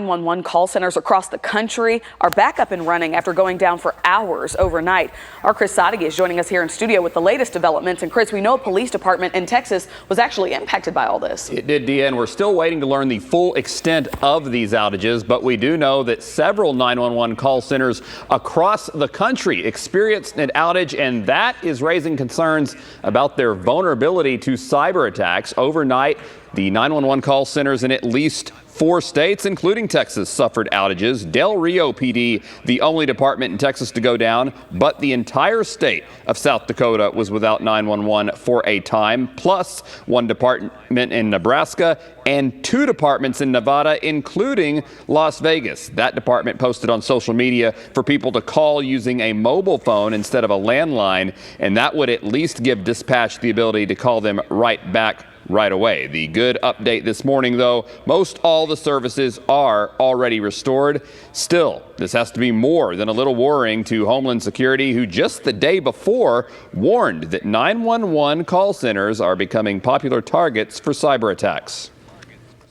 911 call centers across the country are back up and running after going down for hours overnight. Our Chris Sadeghi is joining us here in studio with the latest developments. And Chris, we know a police department in Texas was actually impacted by all this. It did, Dia, and we're still waiting to learn the full extent of these outages, but we do know that several 911 call centers across the country experienced an outage, and that is raising concerns about their vulnerability to cyber attacks. Overnight, the 911 call centers in at least 4 states, including Texas, suffered outages. Del Rio PD, the only department in Texas to go down, but the entire state of South Dakota was without 911 for a time, plus 1 department in Nebraska and 2 departments in Nevada, including Las Vegas. That department posted on social media for people to call using a mobile phone instead of a landline, and that would at least give dispatch the ability to call them right back right away. The good update this morning, though, most all the services are already restored. Still, this has to be more than a little worrying to Homeland Security, who just the day before warned that 911 call centers are becoming popular targets for cyber attacks.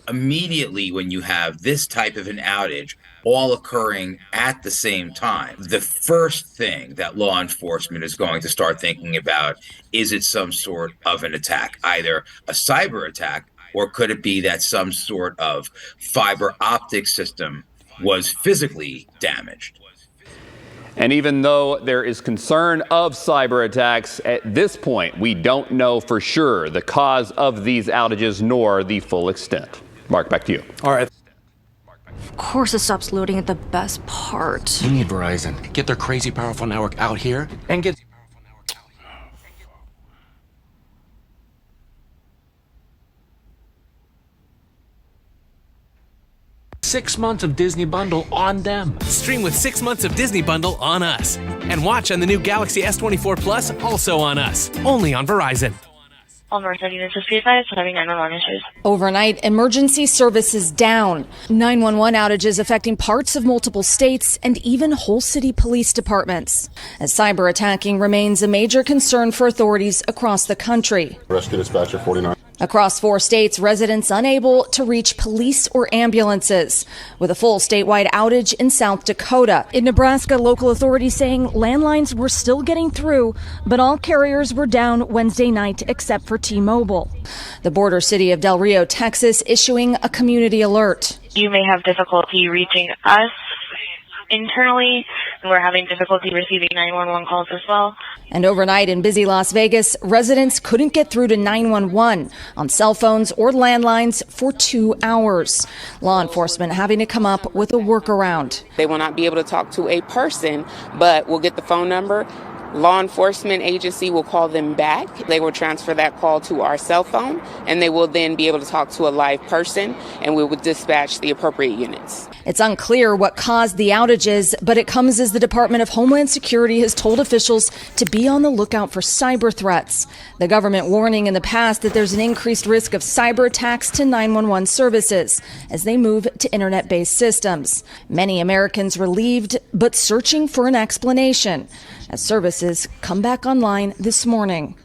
Immediately when you have this type of an outage all occurring at the same time, the first thing that law enforcement is going to start thinking about is it some sort of an attack, either a cyber attack, or could it be that some sort of fiber optic system was physically damaged? And even though there is concern of cyber attacks, at this point, we don't know for sure the cause of these outages nor the full extent. Mark, back to you. All right. Of course it stops loading at the best part. We need Verizon. Get their crazy powerful network out here and get... Six months of Disney Bundle on them. Stream with 6 months of Disney Bundle on us. And watch on the new Galaxy S24 Plus, also on us. Only on Verizon. All North units is advised having 911 issues. Overnight, emergency services down. 911 outages affecting parts of multiple states and even whole city police departments. As cyber attacking remains a major concern for authorities across the country. Rescue dispatcher 49. Across 4 states, residents unable to reach police or ambulances, with a full statewide outage in South Dakota. In Nebraska, local authorities saying landlines were still getting through, but all carriers were down Wednesday night except for T-Mobile. The border city of Del Rio, Texas, issuing a community alert. You may have difficulty reaching us internally, and we're having difficulty receiving 911 calls as well. And overnight in busy Las Vegas, residents couldn't get through to 911 on cell phones or landlines for 2 hours. Law enforcement having to come up with a workaround. They will not be able to talk to a person, but we'll get the phone number. Law enforcement agency will call them back. They will transfer that call to our cell phone, and they will then be able to talk to a live person, and we will dispatch the appropriate units. It's unclear what caused the outages, but it comes as the Department of Homeland Security has told officials to be on the lookout for cyber threats. The government warning in the past that there's an increased risk of cyber attacks to 911 services as they move to internet-based systems. Many Americans relieved, but searching for an explanation as services come back online this morning.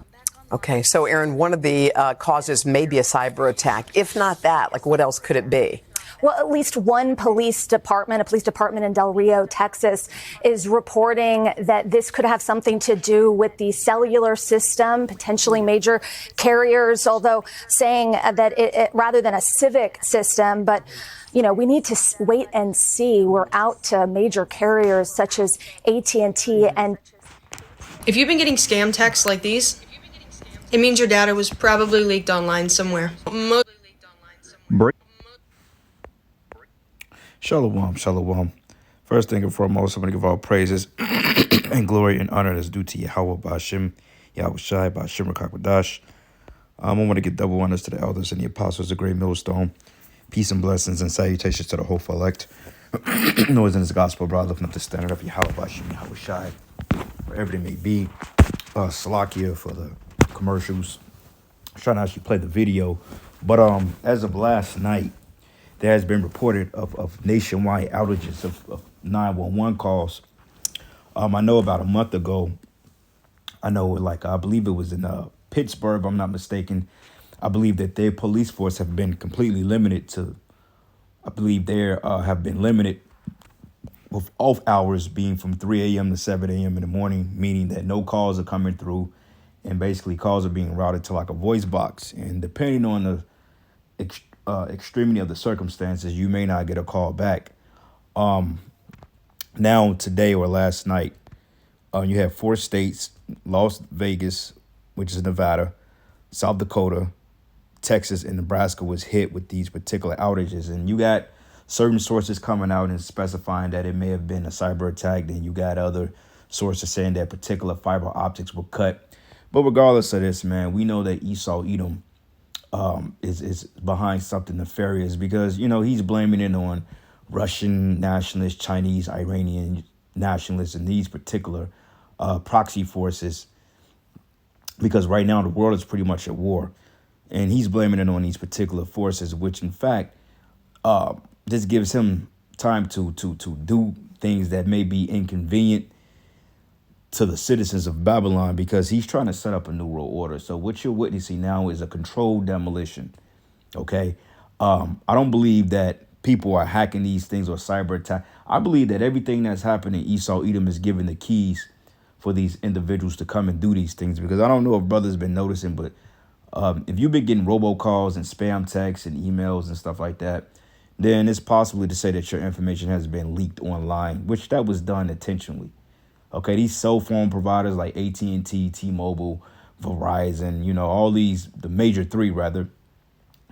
Okay, so Aaron, one of the causes may be a cyber attack. If not that, like what else could it be? Well, at least one police department, a police department in Del Rio, Texas, is reporting that this could have something to do with the cellular system, potentially major carriers, although saying that it rather than a civic system. But, you know, we need to wait and see. We're out to major carriers such as AT&T. And if you've been getting scam texts like these, it means your data was probably leaked online somewhere. Shalom, shalom. First thing and foremost, I'm going to give all praises and glory and honor that's due to Yahweh Ba'Shem, Yahweh Shai, Ba'Shem Rakakadash. I want to give double honors to the elders and the apostles, the great millstone. Peace and blessings and salutations to the hopeful elect. Noise in this gospel, brother, lifting up the standard of Yahweh Ba'Shem, Yahweh Shai, wherever it may be. Salakia for the commercials. I'm trying to actually play the video. But as of last night, there has been reported of nationwide outages of 911 calls. I know about a month ago, I believe it was in Pittsburgh, if I'm not mistaken. I believe that their police force have been completely limited to I believe there have been limited with off hours being from 3 a.m. to 7 a.m. in the morning, meaning that no calls are coming through and basically calls are being routed to like a voice box. And depending on the extremity of the circumstances, you may not get a call back. Now, today or last night, you have 4 states, Las Vegas, which is Nevada, South Dakota, Texas, and Nebraska was hit with these particular outages. And you got certain sources coming out and specifying that it may have been a cyber attack. Then you got other sources saying that particular fiber optics were cut. But regardless of this, man, we know that Esau Edom is behind something nefarious because, you know, he's blaming it on Russian nationalists, Chinese, Iranian nationalists, and these particular proxy forces, because right now the world is pretty much at war. And he's blaming it on these particular forces, which in fact, this gives him time to do things that may be inconvenient to the citizens of Babylon, because he's trying to set up a new world order. So what you're witnessing now is a controlled demolition. Okay. I don't believe that people are hacking these things or cyber attack. I believe that everything that's happening, Esau Edom is giving the keys for these individuals to come and do these things, because I don't know if brothers been noticing, but if you've been getting robocalls and spam texts and emails and stuff like that, then it's possibly to say that your information has been leaked online, which that was done intentionally. Okay, these cell phone providers like AT&T, T-Mobile, Verizon, you know, all these, the major 3 rather,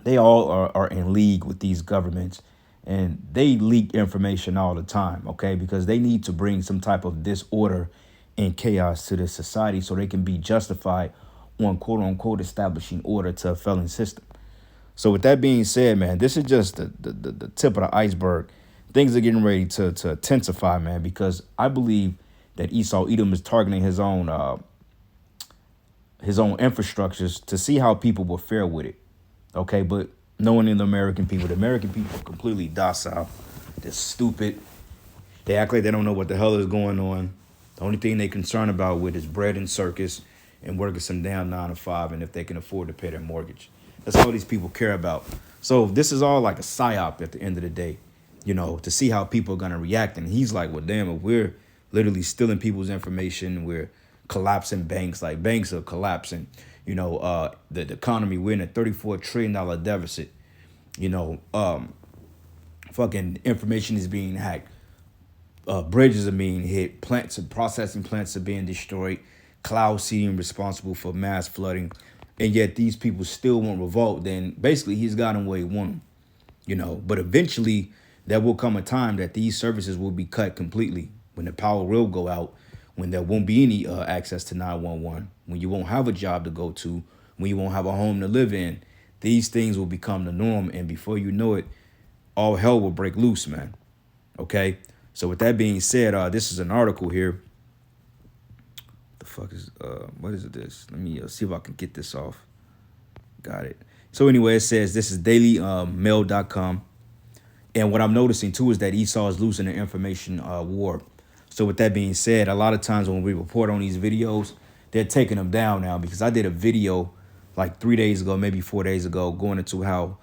they all are in league with these governments, and they leak information all the time, okay, because they need to bring some type of disorder and chaos to this society so they can be justified on quote unquote establishing order to a felon system. So with that being said, man, this is just the tip of the iceberg. Things are getting ready to intensify, man, because I believe that Esau Edom is targeting his own infrastructures to see how people will fare with it. Okay, but knowing the American people are completely docile. They're stupid. They act like they don't know what the hell is going on. The only thing they're concerned about with is bread and circus and working some damn 9 to 5, and if they can afford to pay their mortgage. That's all these people care about. So this is all like a psyop at the end of the day, you know, to see how people are going to react. And he's like, well, damn, if we're literally stealing people's information, we're collapsing banks, like banks are collapsing, you know, the economy, we're in a $34 trillion deficit, you know, fucking information is being hacked. Bridges are being hit, plants and processing plants are being destroyed, cloud seeding responsible for mass flooding, and yet these people still won't revolt. Then basically he's got them where he want them, you know. But eventually there will come a time that these services will be cut completely, when the power will go out, when there won't be any access to 911, when you won't have a job to go to, when you won't have a home to live in. These things will become the norm, and before you know it, all hell will break loose, man. Okay? So with that being said, this is an article here. The fuck is, what is this? Let me see if I can get this off. Got it. So anyway, it says, this is dailymail.com. And what I'm noticing too is that Esau is losing the information war. So with that being said, a lot of times when we report on these videos, they're taking them down now, because I did a video like 3 days ago, maybe 4 days ago, going into how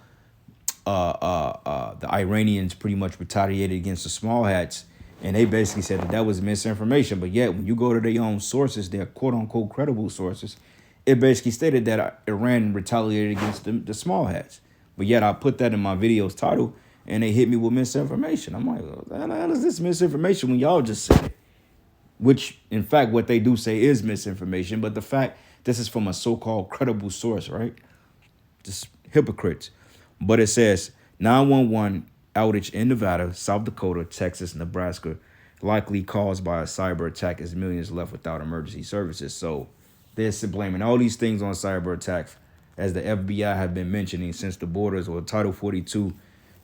the Iranians pretty much retaliated against the small hats, and they basically said that was misinformation. But yet when you go to their own sources, their quote unquote credible sources, it basically stated that Iran retaliated against the small hats. But yet I put that in my video's title, and they hit me with misinformation. I'm like, well, how is this misinformation when y'all just said it? Which, in fact, what they do say is misinformation. But the fact, this is from a so-called credible source, right? Just hypocrites. But it says 911 outage in Nevada, South Dakota, Texas, Nebraska, likely caused by a cyber attack as millions left without emergency services. So they're blaming all these things on cyber attacks, as the FBI have been mentioning since the borders, or Title 42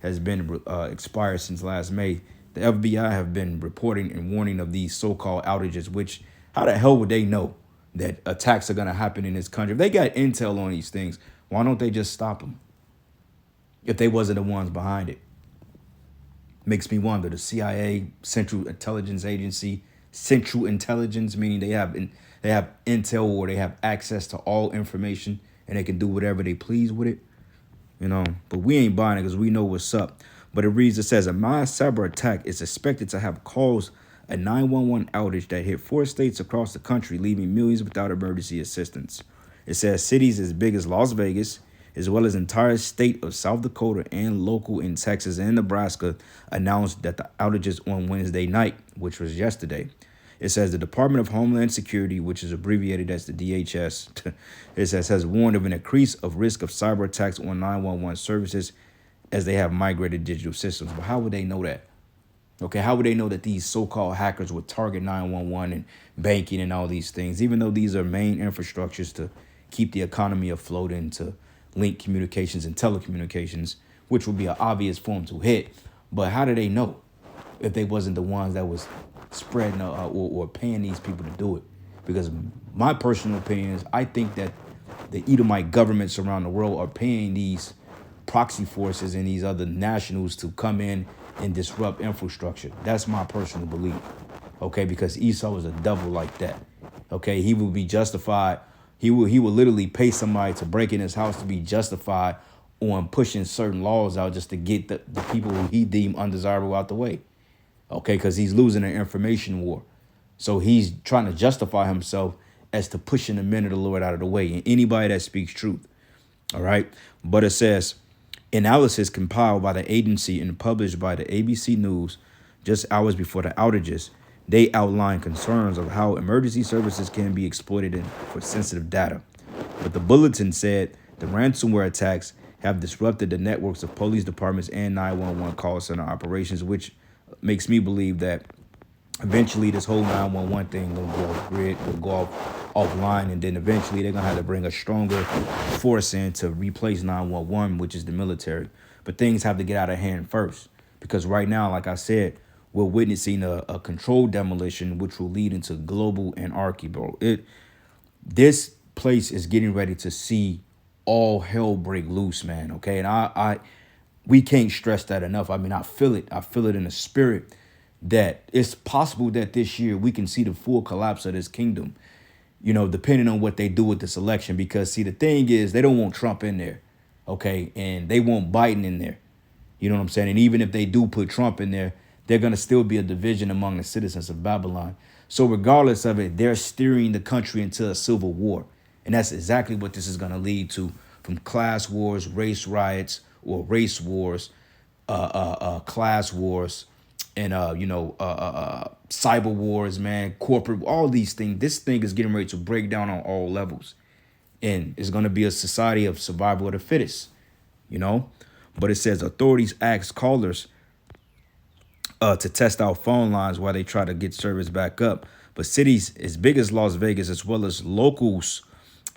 has been expired since last May. The FBI have been reporting and warning of these so-called outages, which how the hell would they know that attacks are going to happen in this country? If they got intel on these things, why don't they just stop them? If they wasn't the ones behind it. Makes me wonder. The CIA, Central Intelligence Agency, Central Intelligence, meaning they have intel, or they have access to all information, and they can do whatever they please with it. You know, but we ain't buying it because we know what's up. But it reads, it says, a mass cyber attack is expected to have caused a 911 outage that hit 4 states across the country, leaving millions without emergency assistance. It says cities as big as Las Vegas, as well as entire state of South Dakota and local in Texas and Nebraska, announced that the outages on Wednesday night, which was yesterday. It says the Department of Homeland Security, which is abbreviated as the DHS, it says has warned of an increase of risk of cyber attacks on 911 services as they have migrated digital systems. But how would they know that? Okay, how would they know that these so-called hackers would target 911 and banking and all these things, even though these are main infrastructures to keep the economy afloat and to link communications and telecommunications, which would be an obvious form to hit. But how do they know if they wasn't the ones that was spreading or paying these people to do it? Because my personal opinion is I think that the Edomite governments around the world are paying these proxy forces and these other nationals to come in and disrupt infrastructure. That's my personal belief. Okay, because Esau is a devil like that. Okay, he would be justified. He would literally pay somebody to break in his house to be justified on pushing certain laws out just to get the people who he deemed undesirable out the way. Okay, because he's losing an information war. So he's trying to justify himself as to pushing the men of the Lord out of the way and anybody that speaks truth. All right. But it says analysis compiled by the agency and published by the ABC News just hours before the outages. They outline concerns of how emergency services can be exploited for sensitive data. But the bulletin said the ransomware attacks have disrupted the networks of police departments and 911 call center operations, which makes me believe that eventually this whole 911 thing will go off grid, will go offline, and then eventually they're going to have to bring a stronger force in to replace 911, which is the military. But things have to get out of hand first, because right now, like I said, we're witnessing a controlled demolition, which will lead into global anarchy, bro. This place is getting ready to see all hell break loose, man. Okay, and we can't stress that enough. I mean, I feel it. I feel it in the spirit that it's possible that this year we can see the full collapse of this kingdom, you know, depending on what they do with this election. Because, see, the thing is, they don't want Trump in there, okay, and they want Biden in there. You know what I'm saying? And even if they do put Trump in there, they're going to still be a division among the citizens of Babylon. So regardless of it, they're steering the country into a civil war. And that's exactly what this is going to lead to, from class wars, race riots, or race wars, class wars, and, cyber wars, man, corporate, all these things. This thing is getting ready to break down on all levels. And it's going to be a society of survival of the fittest, you know. But it says authorities ask callers to test out phone lines while they try to get service back up. But cities as big as Las Vegas, as well as locals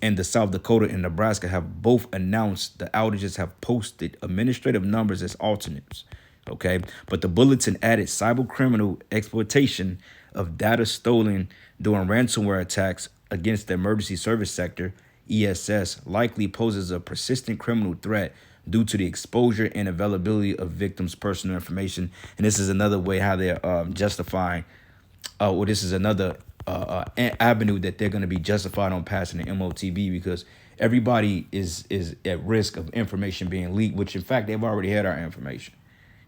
in the South Dakota and Nebraska, have both announced the outages have posted administrative numbers as alternates. Okay, but the bulletin added cyber criminal exploitation of data stolen during ransomware attacks against the emergency service sector, ESS, likely poses a persistent criminal threat due to the exposure and availability of victims' personal information. And this is another way how they're justifying, this is another avenue that they're going to be justified on passing the MOTB, because everybody is at risk of information being leaked, which in fact they've already had our information.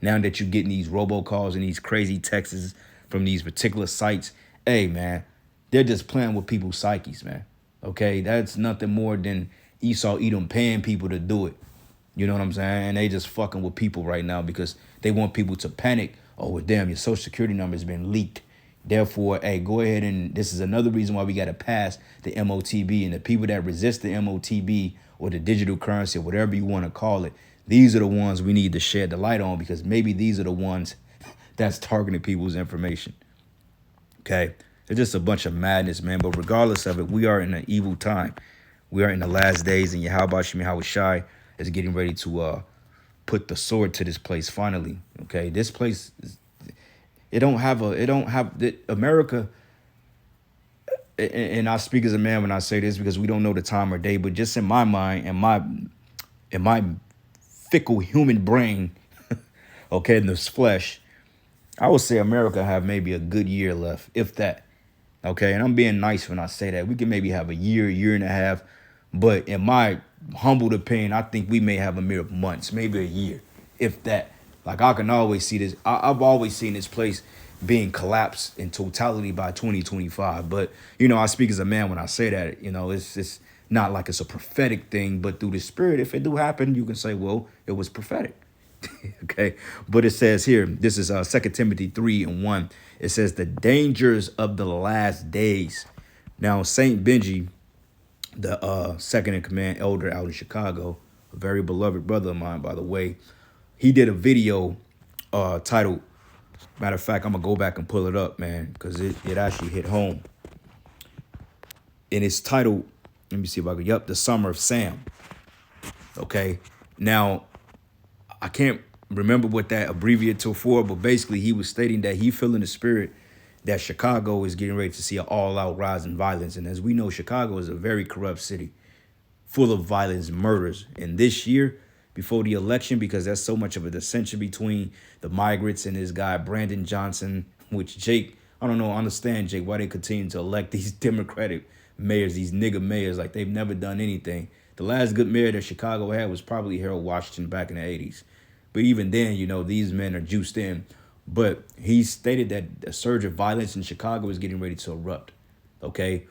Now that you're getting these robocalls and these crazy texts from these particular sites, hey man, they're just playing with people's psyches, man. Okay, that's nothing more than Esau Edom paying people to do it. You know what I'm saying? And they just fucking with people right now because they want people to panic. Oh, well, damn, your social security number has been leaked. Therefore, hey, go ahead, and this is another reason why we got to pass the MOTB. And the people that resist the MOTB or the digital currency or whatever you want to call it, these are the ones we need to shed the light on, because maybe these are the ones that's targeting people's information. Okay? It's just a bunch of madness, man. But regardless of it, we are in an evil time. We are in the last days, and Yahweh Shem Yahweh Shai is getting ready to put the sword to this place finally. Okay? This place, America, and I speak as a man when I say this because we don't know the time or day, but just in my mind and my fickle human brain, okay, in this flesh, I would say America have maybe a good year left, if that. Okay, and I'm being nice when I say that. We can maybe have a year and a half, but in my humbled opinion, I think we may have a mere months, maybe a year, if that. Like I can always see this. I've always seen this place being collapsed in totality by 2025. But I speak as a man when I say that. It's not like it's a prophetic thing, but through the spirit, if it do happen, you can say, well, it was prophetic. Okay, but it says here, this is 2 Timothy 3:1. It says the dangers of the last days. Now, Saint Benji, the second in command elder out in Chicago, a very beloved brother of mine, by the way, he did a video titled, matter of fact, I'm gonna go back and pull it up, man, because it actually hit home. And it's titled, let me see if I can, The Summer of Sam. Okay, now I can't remember what that abbreviated to for, but basically he was stating that he feel in the spirit that Chicago is getting ready to see an all-out rise in violence. And as we know, Chicago is a very corrupt city, full of violence, murders. And this year, before the election, because there's so much of a dissension between the migrants and this guy, Brandon Johnson, which Jake, I don't know, understand, Jake, why they continue to elect these Democratic mayors, these nigga mayors, like they've never done anything. The last good mayor that Chicago had was probably Harold Washington back in the 80s. But even then, these men are juiced in. But he stated that a surge of violence in Chicago is getting ready to erupt. Okay?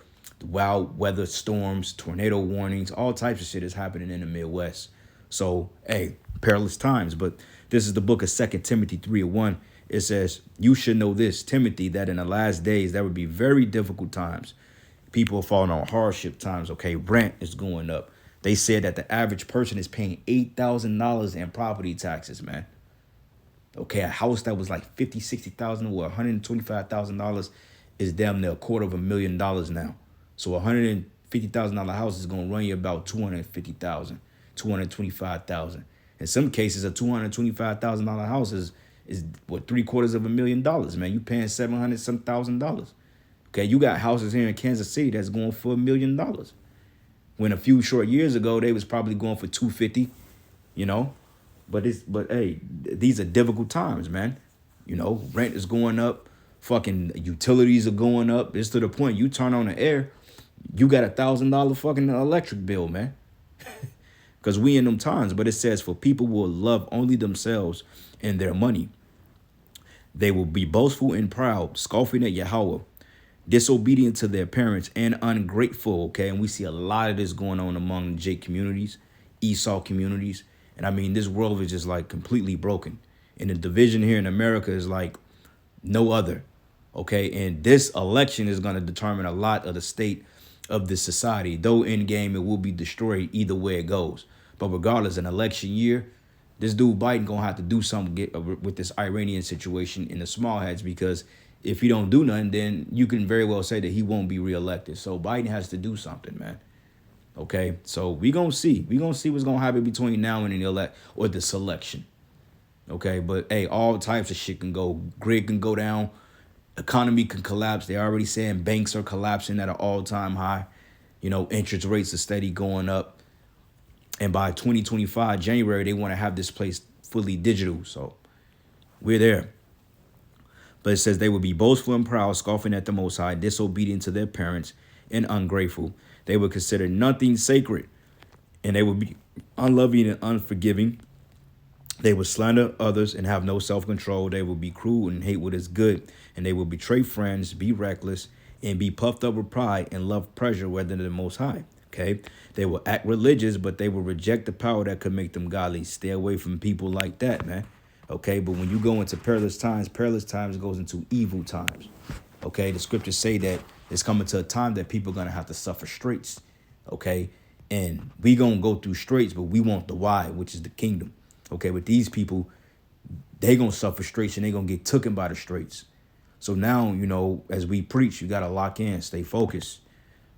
Wild weather storms, tornado warnings, all types of shit is happening in the Midwest. So, hey, perilous times. But this is the book of 2 Timothy 3:1. It says, you should know this, Timothy, that in the last days there would be very difficult times. People are falling on hardship times. Okay, rent is going up. They said that the average person is paying $8,000 in property taxes, man. Okay, a house that was like $50,000, $60,000 or $125,000 is damn near $250,000 now. So $150,000 house is gonna run you about $250,000, $225,000. In some cases, a $225,000 house is what, $750,000, man. You paying $700 some thousand. Okay, you got houses here in Kansas City that's going for $1 million. When a few short years ago, they was probably going for $250, But hey, these are difficult times, man. Rent is going up, fucking utilities are going up. It's to the point you turn on the air, you got $1,000 fucking electric bill, man. Because we in them times. But it says, for people will love only themselves and their money. They will be boastful and proud, scoffing at Yahweh, disobedient to their parents, and ungrateful. Okay, and we see a lot of this going on among the Jake communities, Esau communities. And I mean, this world is just like completely broken. And the division here in America is like no other. Okay, and this election is going to determine a lot of the state of this society. Though in game, it will be destroyed either way it goes. But regardless, an election year, this dude Biden going to have to do something with this Iranian situation in the small hats, because if he don't do nothing, then you can very well say that he won't be reelected. So Biden has to do something, man. Okay, so we gonna see. We gonna see what's gonna happen between now and the selection. Okay, but hey, all types of shit can go. Grid can go down. Economy can collapse. They already saying banks are collapsing at an all-time high. Interest rates are steady going up. And by 2025, January, they want to have this place fully digital. So we're there. But it says they will be boastful and proud, scoffing at the Most High, disobedient to their parents, and ungrateful. They would consider nothing sacred, and they would be unloving and unforgiving. They would slander others and have no self-control. They will be cruel and hate what is good, and they will betray friends, be reckless, and be puffed up with pride and love pleasure rather than the Most High. Okay, they will act religious, but they will reject the power that could make them godly. Stay away from people like that, man. Okay, but when you go into perilous times goes into evil times. Okay, the scriptures say that it's coming to a time that people are going to have to suffer straits. Okay, and we going to go through straits, but we want the why, which is the kingdom. Okay, but these people, they going to suffer straits and they going to get taken by the straits. So now, as we preach, you got to lock in, stay focused.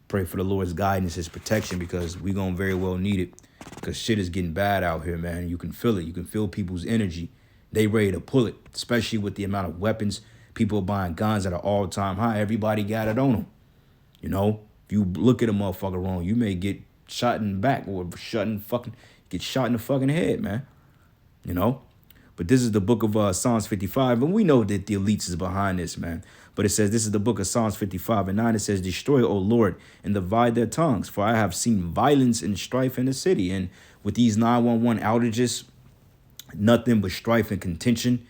Pray for the Lord's guidance, his protection, because we going to very well need it. Because shit is getting bad out here, man. You can feel it. You can feel people's energy. They ready to pull it, especially with the amount of weapons. People are buying guns at an all-time high. Everybody got it on them. If you look at a motherfucker wrong, you may get shot in the back or get shot in the fucking head, man. But this is the book of Psalms 55, and we know that the elites is behind this, man. But it says, this is the book of Psalms 55:9. It says, destroy, O Lord, and divide their tongues, for I have seen violence and strife in the city. And with these 911 outages, Nothing but strife and contention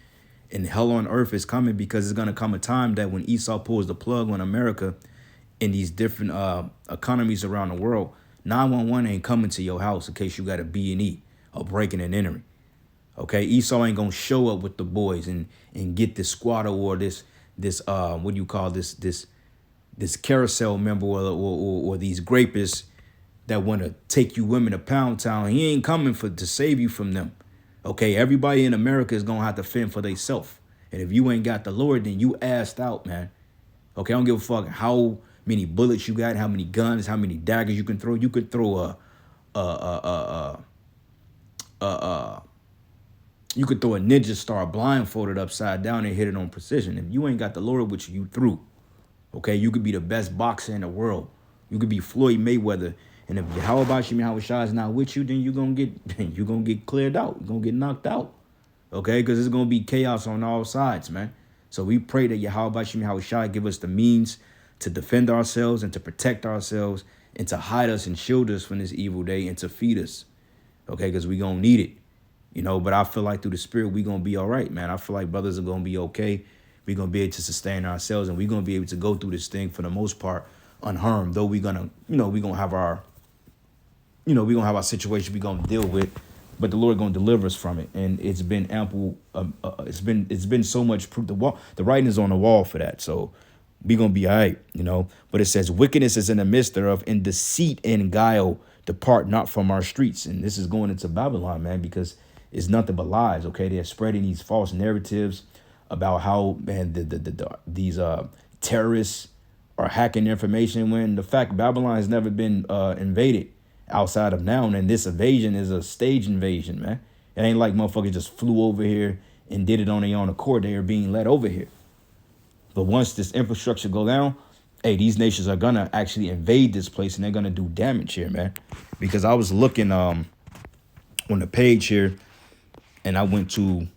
and hell on earth is coming, because it's going to come a time that when Esau pulls the plug on America in these different economies around the world, 911 ain't coming to your house in case you got a B&E or breaking and entering. Okay, Esau ain't gonna show up with the boys and get this squatter or this what do you call this carousel member or these grapists that want to take you women to Pound Town. He ain't coming to save you from them. Okay, everybody in America is gonna have to fend for themselves. And if you ain't got the Lord, then you assed out, man. Okay, I don't give a fuck how many bullets you got, how many guns, how many daggers you can throw. You could throw you could throw a ninja star blindfolded upside down and hit it on precision. If you ain't got the Lord with you, you through. Okay, you could be the best boxer in the world. You could be Floyd Mayweather. And if Yahweh Shai is not with you, then you're gonna get cleared out. You're gonna get knocked out. Okay, because it's gonna be chaos on all sides, man. So we pray that Yahweh Shai give us the means to defend ourselves and to protect ourselves and to hide us and shield us from this evil day and to feed us. Okay, because we gonna need it. You know, but I feel like through the Spirit, we going to be all right, man. I feel like brothers are going to be okay. We're going to be able to sustain ourselves, and we're going to be able to go through this thing for the most part unharmed, though we're going to, we're going to have our, we're going to have our situation we're going to deal with, but the Lord going to deliver us from it. And it's been ample. It's been so much proof. The writing is on the wall for that. So we're going to be all right, But it says, wickedness is in the midst thereof, and deceit and guile depart not from our streets. And this is going into Babylon, man, because it's nothing but lies. Okay, they're spreading these false narratives about how, man, these terrorists are hacking information, when the fact Babylon has never been invaded outside of now, and this invasion is a staged invasion, man. It ain't like motherfuckers just flew over here and did it on their own accord. They are being led over here. But once this infrastructure go down, hey, these nations are gonna actually invade this place, and they're gonna do damage here, man. Because I was looking on the page here, and I went to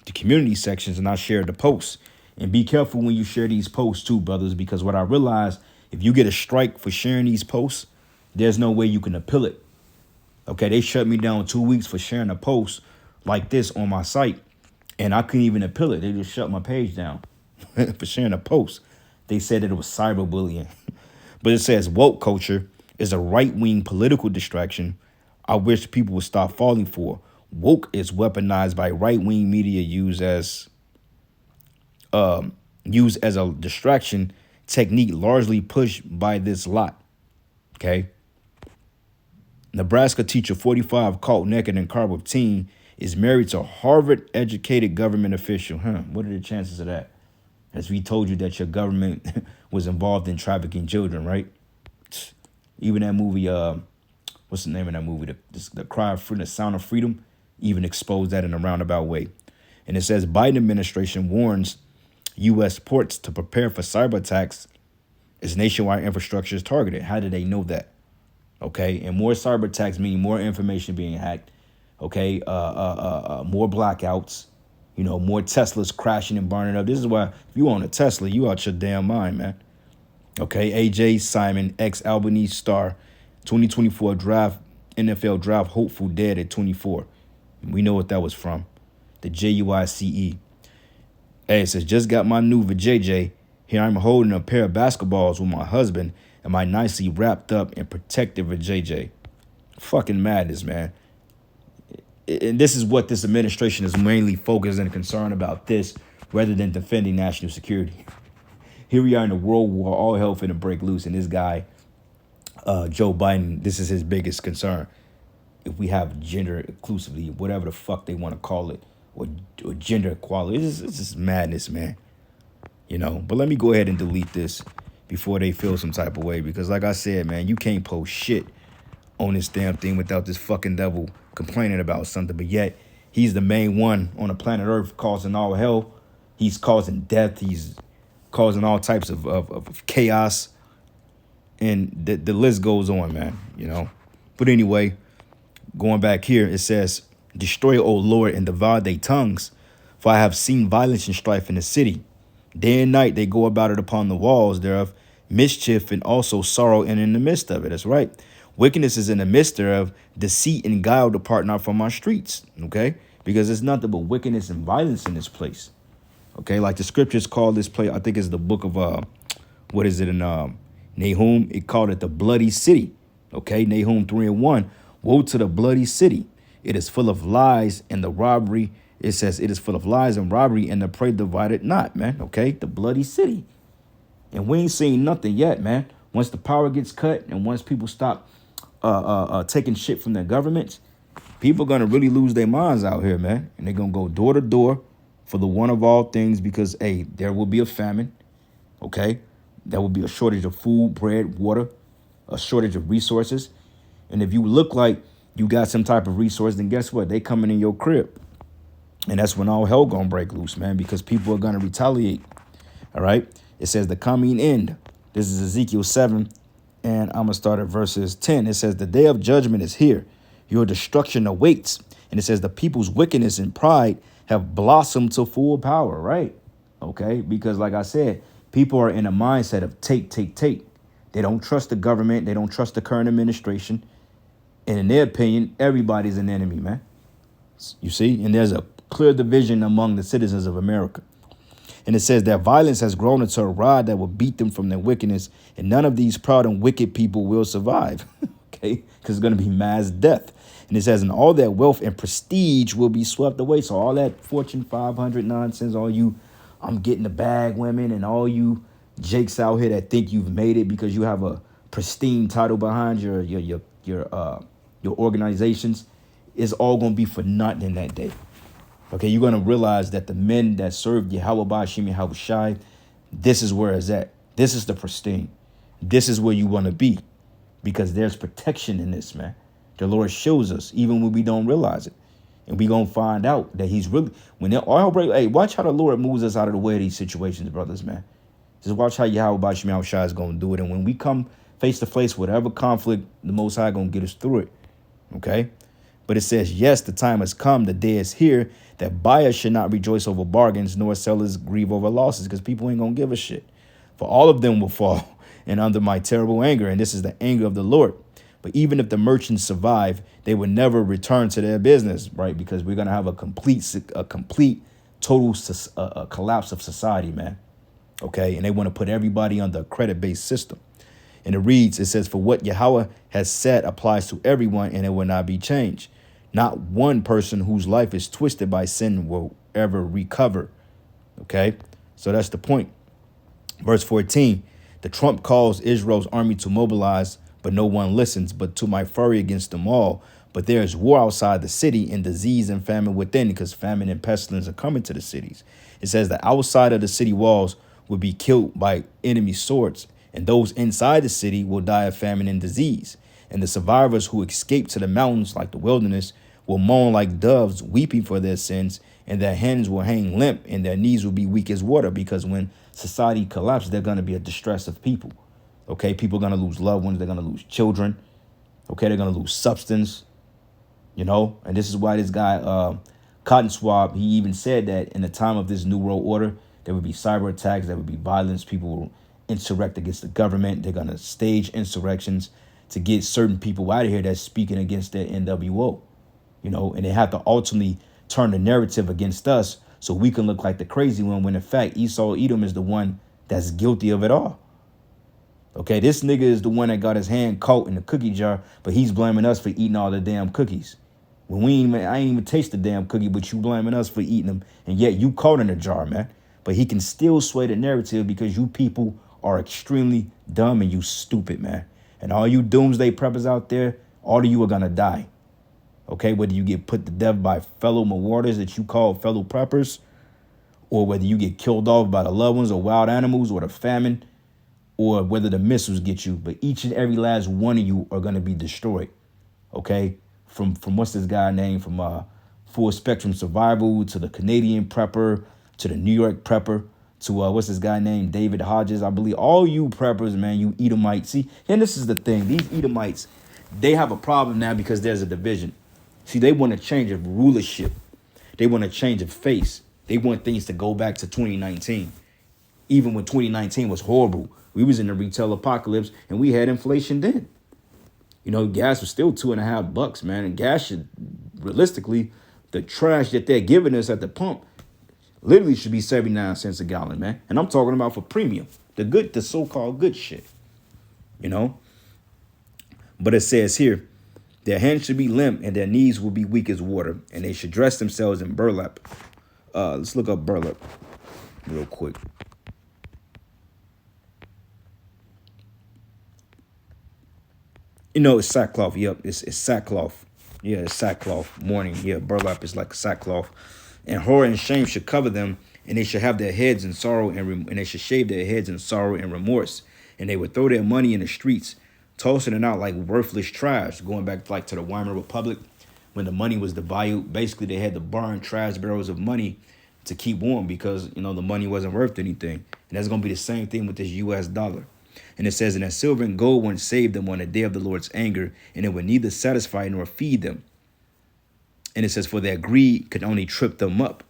the community sections and I shared the posts. And be careful when you share these posts too, brothers, because what I realized, if you get a strike for sharing these posts, there's no way you can appeal it. Okay, they shut me down 2 weeks for sharing a post like this on my site, and I couldn't even appeal it. They just shut my page down for sharing a post. They said that it was cyberbullying. But it says woke culture is a right-wing political distraction I wish people would stop falling for. Woke is weaponized by right-wing media used as a distraction technique largely pushed by this lot. Okay. Nebraska teacher 45 caught naked in car with teen is married to Harvard-educated government official. What are the chances of that? As we told you that your government was involved in trafficking children, right? Even that movie, what's the name of that movie? The Cry of Freedom, The Sound of Freedom, even exposed that in a roundabout way. And it says Biden administration warns U.S. ports to prepare for cyber attacks as nationwide infrastructure is targeted. How did they know that? Okay, and more cyber attacks mean more information being hacked. Okay, more blackouts. More Teslas crashing and burning up. This is why if you own a Tesla, you out your damn mind, man. Okay, AJ Simon, ex-Albany star, 2024 NFL draft hopeful dead at 24. We know what that was from. The JUICE. Hey, it says, just got my new vajayjay. Here I'm holding a pair of basketballs with my husband and my nicely wrapped up and protected vajayjay. Fucking madness, man. And this is what this administration is mainly focused and concerned about, this rather than defending national security. Here we are in a world war, all hell finna break loose, and this guy, Joe Biden, this is his biggest concern. If we have gender inclusivity, whatever the fuck they want to call it, or gender equality, it's just madness, man. But let me go ahead and delete this before they feel some type of way, because like I said, man, you can't post shit on this damn thing without this fucking devil complaining about something. But yet he's the main one on the planet Earth causing all hell. He's causing death. He's causing all types of chaos. And the list goes on, man, But anyway, going back here, it says, destroy, O Lord, and devour their tongues, for I have seen violence and strife in the city. Day and night they go about it upon the walls thereof, mischief and also sorrow, and in the midst of it. That's right. Wickedness is in the midst thereof, deceit and guile depart not from our streets. Okay. because there's nothing but wickedness and violence in this place. Okay, like the scriptures call this place, I think it's the book of what is it in Nahum? It called it the bloody city. Okay, Nahum 3:1. Woe to the bloody city! It is full of lies and the robbery. It says it is full of lies and robbery, and the prey divided not, man. Okay, the bloody city. And we ain't seen nothing yet, man. Once the power gets cut and once people stop taking shit from their governments, people are gonna really lose their minds out here, man. And they're gonna go door to door for the one of all things because, hey, there will be a famine, okay? There will be a shortage of food, bread, water, a shortage of resources. And if you look like you got some type of resource, then guess what? They coming in your crib. And that's when all hell gonna break loose, man, because people are gonna retaliate, all right? It says the coming end. This is Ezekiel 7, and I'm gonna start at verses 10. It says the day of judgment is here. Your destruction awaits. And it says the people's wickedness and pride have blossomed to full power, right? Okay, because like I said, people are in a mindset of take. They don't trust the government. They don't trust the current administration. And in their opinion, everybody's an enemy, man. You see? And there's a clear division among the citizens of America. And it says that violence has grown into a rod that will beat them from their wickedness. And none of these proud and wicked people will survive. Okay, because it's going to be mass death. And it says, and all that wealth and prestige will be swept away. So all that Fortune 500 nonsense, all you, I'm getting the bag women, and all you jakes out here that think you've made it because you have a pristine title behind your organizations, is all going to be for nothing in that day. Okay, you're going to realize that the men that served Yahweh Ba'ashim Yahweh Shai, this is where it's at. This is the pristine. This is where you want to be, because there's protection in this, man. The Lord shows us even when we don't realize it. And we going to find out that he's really, when they're all break, hey, watch how the Lord moves us out of the way of these situations, brothers, man. Just watch how Yahweh Ba'ashim Yahweh Shai is going to do it. And when we come face to face with whatever conflict, the Most High going to get us through it. Okay? But it says, yes, the time has come, the day is here, that buyers should not rejoice over bargains, nor sellers grieve over losses, because people ain't going to give a shit. For all of them will fall and under my terrible anger, and this is the anger of the Lord. But even if the merchants survive, they will never return to their business, right? Because we're going to have a complete total collapse of society, man. Okay? And they want to put everybody under a credit-based system. And it reads, it says, for what Yahweh has said applies to everyone, and it will not be changed. Not one person whose life is twisted by sin will ever recover. Okay? So that's the point. Verse 14, the trump calls Israel's army to mobilize, but no one listens, but to my fury against them all. But there is war outside the city, and disease and famine within, because famine and pestilence are coming to the cities. It says that outside of the city walls will be killed by enemy swords, and those inside the city will die of famine and disease. And the survivors who escape to the mountains like the wilderness will mourn like doves, weeping for their sins, and their hands will hang limp, and their knees will be weak as water, because when society collapses, they're going to be a distress of people. Okay, people are going to lose loved ones. They're going to lose children. Okay, they're going to lose substance, you know. And this is why this guy, Cotton Swab, he even said that in the time of this new world order, there would be cyber attacks, there would be violence, people will insurrect against the government. They're going to stage insurrections to get certain people out of here that's speaking against the NWO, you know, and they have to ultimately turn the narrative against us so we can look like the crazy one, when in fact Esau Edom is the one that's guilty of it all. Okay, this nigga is the one that got his hand caught in the cookie jar, but he's blaming us for eating all the damn cookies. When I ain't even taste the damn cookie, but you blaming us for eating them, and yet you caught in the jar, man. But he can still sway the narrative because you people are extremely dumb and you stupid, man. And all you doomsday preppers out there, all of you are gonna die. Okay, whether you get put to death by fellow marauders that you call fellow preppers, or whether you get killed off by the loved ones or wild animals or the famine, or whether the missiles get you, but each and every last one of you are gonna be destroyed. Okay, from what's this guy named, from Full Spectrum Survival to the Canadian prepper to the New York prepper to what's this guy named David Hodges, I believe. All you preppers, man, you Edomites. See, and this is the thing. These Edomites, they have a problem now because there's a division. See, they want a change of rulership. They want a change of face. They want things to go back to 2019. Even when 2019 was horrible. We was in the retail apocalypse and we had inflation then. You know, gas was still $2.50, man. And gas should realistically The trash that they're giving us at the pump literally should be 79 cents a gallon, man. And I'm talking about for premium, the so-called good shit, you know. But it says here, their hands should be limp and their knees will be weak as water, and they should dress themselves in burlap. Let's look up burlap real quick. You know, it's sackcloth. Yep, it's sackcloth. Yeah, it's sackcloth. Mourning. Yeah, burlap is like sackcloth. And horror and shame should cover them, and they should have their heads in sorrow and they should shave their heads in sorrow and remorse. And they would throw their money in the streets, tossing it out like worthless trash. Going back like to the Weimar Republic, when the money was devalued, basically they had to burn trash barrels of money to keep warm because, you know, the money wasn't worth anything. And that's going to be the same thing with this U.S. dollar. And it says, and that silver and gold won't save them on the day of the Lord's anger, and it would neither satisfy nor feed them. And it says, for their greed could only trip them up.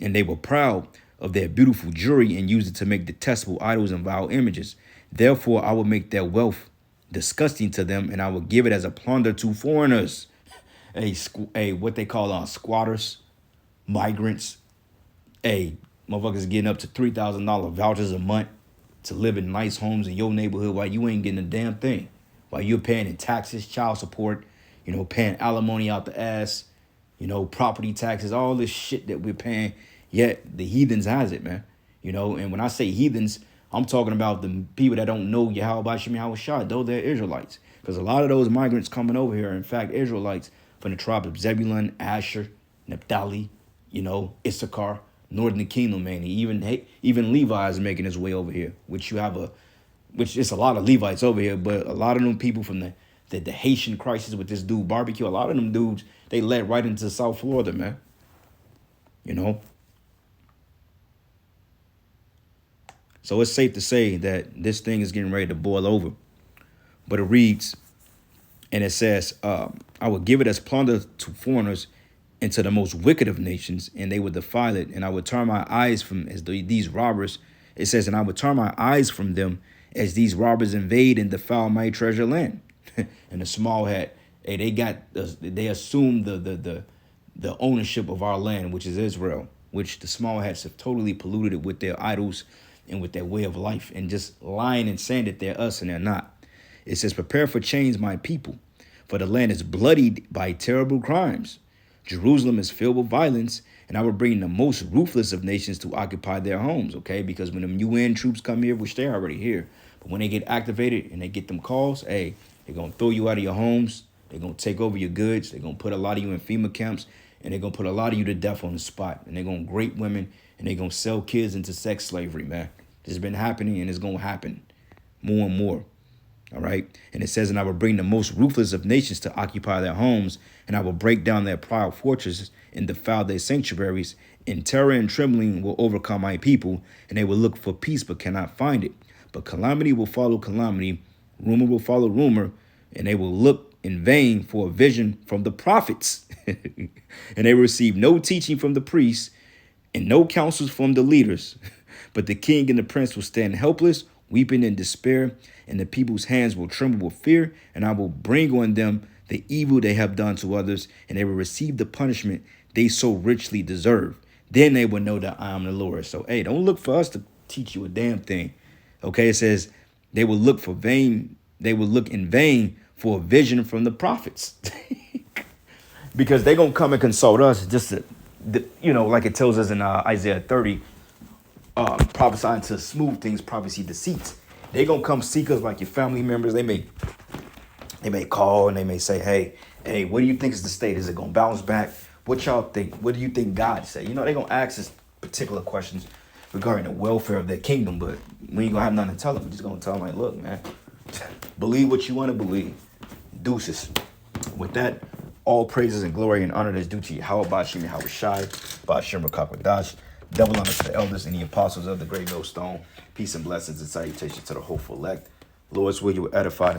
And they were proud of their beautiful jewelry and used it to make detestable idols and vile images. Therefore, I will make their wealth disgusting to them, and I will give it as a plunder to foreigners. What they call squatters, migrants. Motherfuckers getting up to $3,000 vouchers a month to live in nice homes in your neighborhood while you ain't getting a damn thing. While you're paying in taxes, child support, you know, paying alimony out the ass, you know, property taxes, all this shit that we're paying. Yet the heathens has it, man. You know, and when I say heathens, I'm talking about the people that don't know Yahweh Shem Yahweh, though they're Israelites. Because a lot of those migrants coming over here are, in fact, Israelites from the tribes of Zebulun, Asher, Naphtali, you know, Issachar, Northern Kingdom, man. Even Levi is making his way over here, which it's a lot of Levites over here, but a lot of them people from the Haitian crisis with this dude barbecue, a lot of them dudes, they led right into South Florida, man. You know? So it's safe to say that this thing is getting ready to boil over. But it reads, and it says, I will give it as plunder to foreigners and to the most wicked of nations, and they would defile it. And I would turn my eyes from these robbers. It says, and I would turn my eyes from them as these robbers invade and defile my treasure land. And the small hat, they assume the ownership of our land, which is Israel, which the small hats have totally polluted it with their idols and with their way of life, and just lying and saying that they're us and they're not. It says, prepare for change, my people, for the land is bloodied by terrible crimes. Jerusalem is filled with violence, and I will bring the most ruthless of nations to occupy their homes, okay? Because when the UN troops come here, which they're already here, but when they get activated and they get them calls, they're going to throw you out of your homes. They're going to take over your goods. They're going to put a lot of you in FEMA camps, and they're going to put a lot of you to death on the spot. And they're going to rape women, and they're going to sell kids into sex slavery, man. This has been happening, and it's going to happen more and more. All right. And it says, and I will bring the most ruthless of nations to occupy their homes, and I will break down their proud fortresses and defile their sanctuaries. In terror and trembling will overcome my people, and they will look for peace but cannot find it. But calamity will follow calamity, rumor will follow rumor, and they will look in vain for a vision from the prophets. And they will receive no teaching from the priests and no counsels from the leaders. But the king and the prince will stand helpless, weeping in despair, and the people's hands will tremble with fear, and I will bring on them the evil they have done to others, and they will receive the punishment they so richly deserve. Then they will know that I am the Lord. So, don't look for us to teach you a damn thing. Okay, it says they will look in vain for a vision from the prophets. Because they're going to come and consult us just to, like it tells us in Isaiah 30, prophesying to smooth things, prophecy deceits. They gonna come seek us like your family members. They may call and they may say, hey, what do you think is the state? Is it gonna bounce back? What y'all think? What do you think God said? They gonna ask us particular questions regarding the welfare of their kingdom, but we ain't gonna have nothing to tell them. We're just gonna tell them, like, look, man, believe what you want to believe. Deuces. With that, all praises and glory and honor is due to Yahweh Bashim Yahweh Shai, Bashim Rakakwadash. Double honor to the elders and the apostles of the great millstone. Peace and blessings and salutations to the hopeful elect. Lord's will you will edify